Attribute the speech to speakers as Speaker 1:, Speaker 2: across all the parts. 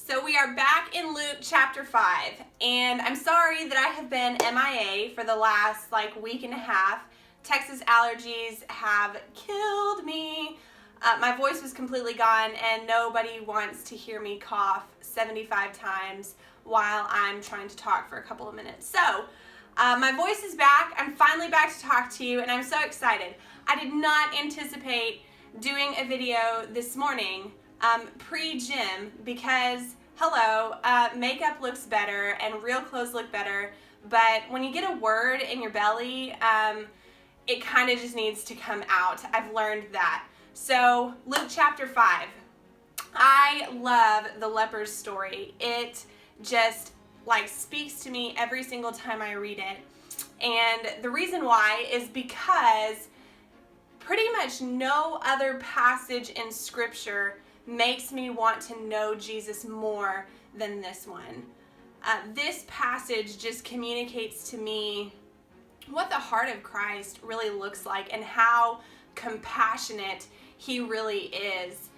Speaker 1: So we are back in Luke chapter 5, and I'm sorry that I have been MIA for the last week and a half. Texas allergies have killed me. My voice was completely gone, and nobody wants to hear me cough 75 times while I'm trying to talk for a couple of minutes. So my voice is back. I'm finally back to talk to you, and I'm so excited. I did not anticipate doing a video this morning pre-gym because, makeup looks better and real clothes look better, but when you get a word in your belly, it kind of just needs to come out. I've learned that. So, Luke chapter 5. I love the leper's story. It just speaks to me every single time I read it. And the reason why is because pretty much no other passage in Scripture makes me want to know Jesus more than this one. This passage just communicates to me what the heart of Christ really looks like and how compassionate he really is.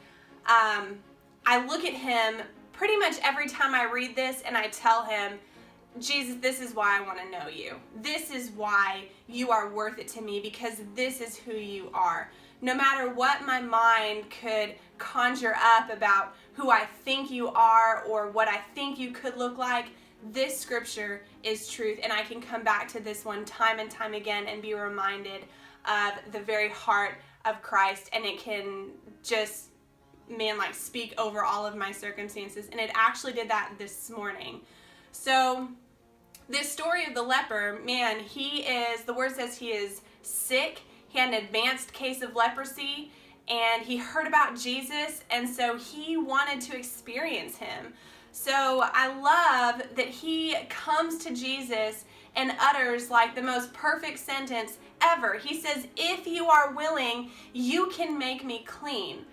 Speaker 1: I look at him pretty much every time I read this and I tell him, Jesus, this is why I want to know you. This is why you are worth it to me, because this is who you are. No matter what my mind could conjure up about who I think you are or what I think you could look like, this scripture is truth, and I can come back to this one time and time again and be reminded of the very heart of Christ, and it can just, speak over all of my circumstances, and it actually did that this morning. So, this story of the leper, the word says he is sick. He had an advanced case of leprosy, and he heard about Jesus, and so he wanted to experience him. So I love that he comes to Jesus and utters the most perfect sentence ever. He says, if you are willing, you can make me clean.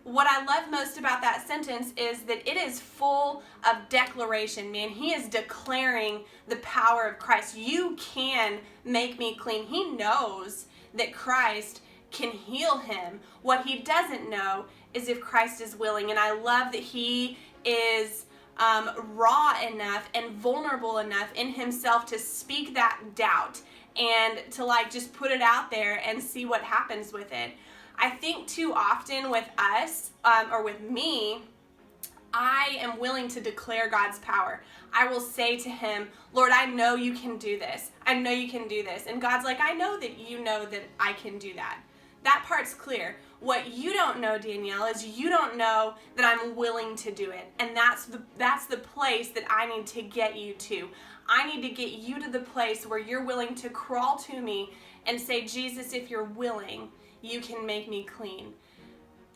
Speaker 1: What I love most about that sentence is that it is full of declaration, man. He is declaring the power of Christ. You can make me clean. He knows that Christ can heal him. What he doesn't know is if Christ is willing. And I love that he is raw enough and vulnerable enough in himself to speak that doubt and to just put it out there and see what happens with it. I think too often with us, or with me, I am willing to declare God's power. I will say to him, Lord, I know you can do this. I know you can do this. And God's like, I know that you know that I can do that. That part's clear. What you don't know, Danielle, is you don't know that I'm willing to do it. And that's the place that I need to get you to. I need to get you to the place where you're willing to crawl to me and say, Jesus, if you're willing, you can make me clean.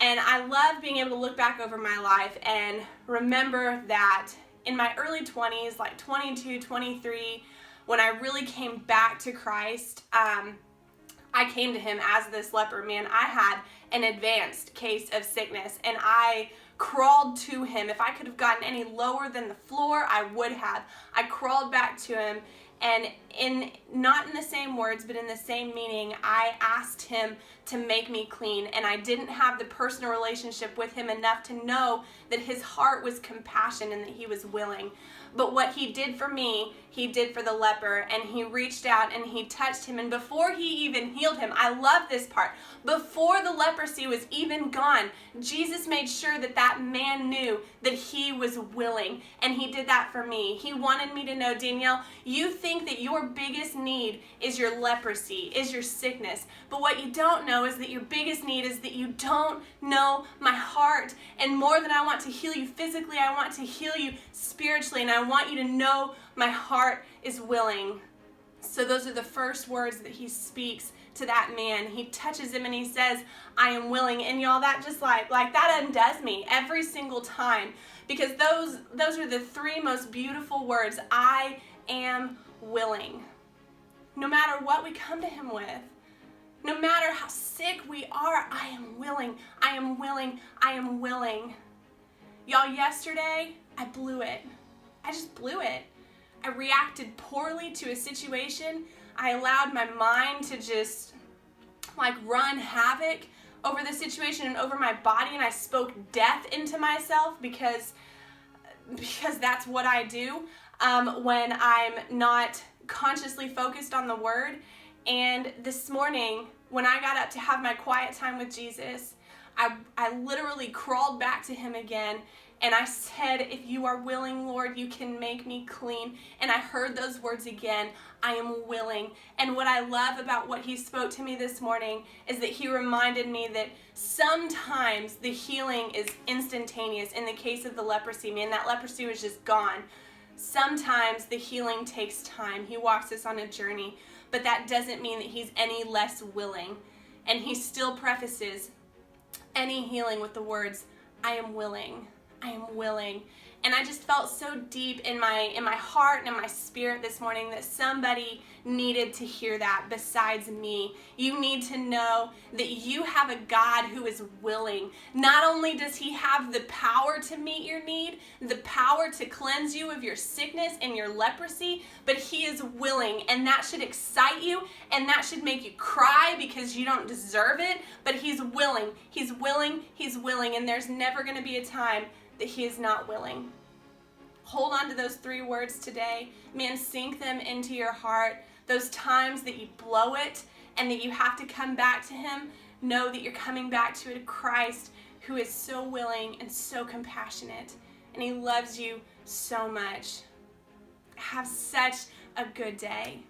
Speaker 1: And I love being able to look back over my life and remember that in my early 20s, 22, 23, when I really came back to Christ, I came to him as this leper. Man, I had an advanced case of sickness, and I crawled to him. If I could have gotten any lower than the floor, I would have. I crawled back to him, and not in the same words, but in the same meaning, I asked him to make me clean. And I didn't have the personal relationship with him enough to know that his heart was compassion and that he was willing. But what he did for me, he did for the leper, and he reached out and he touched him. And before he even healed him, I love this part, before the leprosy was even gone, Jesus made sure that that man knew that he was willing. And he did that for me. He wanted me to know, Danielle, you think that your biggest need is your leprosy, is your sickness. But what you don't know is that your biggest need is that you don't know my heart. And more than I want to heal you physically, I want to heal you spiritually. And I want you to know my heart is willing. So those are the first words that he speaks to that man. He touches him and he says, I am willing. And y'all, that just that undoes me every single time, because those are the three most beautiful words. I am willing. No matter what we come to him with, no matter how sick we are, I am willing. I am willing. I am willing. Y'all, yesterday, I blew it. I just blew it. I reacted poorly to a situation. I allowed my mind to just run havoc over the situation and over my body, and I spoke death into myself because because that's what I do when I'm not consciously focused on the word. And this morning, when I got up to have my quiet time with Jesus, I literally crawled back to him again, and I said, if you are willing, Lord, you can make me clean. And I heard those words again, I am willing. And what I love about what he spoke to me this morning is that he reminded me that sometimes the healing is instantaneous. In the case of the leprosy, man, that leprosy was just gone. Sometimes the healing takes time. He walks us on a journey, but that doesn't mean that he's any less willing. And he still prefaces any healing with the words, I am willing. I am willing. And I just felt so deep in my heart and in my spirit this morning that somebody needed to hear that besides me. You need to know that you have a God who is willing. Not only does he have the power to meet your need, the power to cleanse you of your sickness and your leprosy, but he is willing. And that should excite you, and that should make you cry because you don't deserve it. But he's willing. He's willing. He's willing. And there's never going to be a time that he is not willing. Hold on to those 3 words today. Man, sink them into your heart. Those times that you blow it and that you have to come back to him, know that you're coming back to a Christ who is so willing and so compassionate. And he loves you so much. Have such a good day.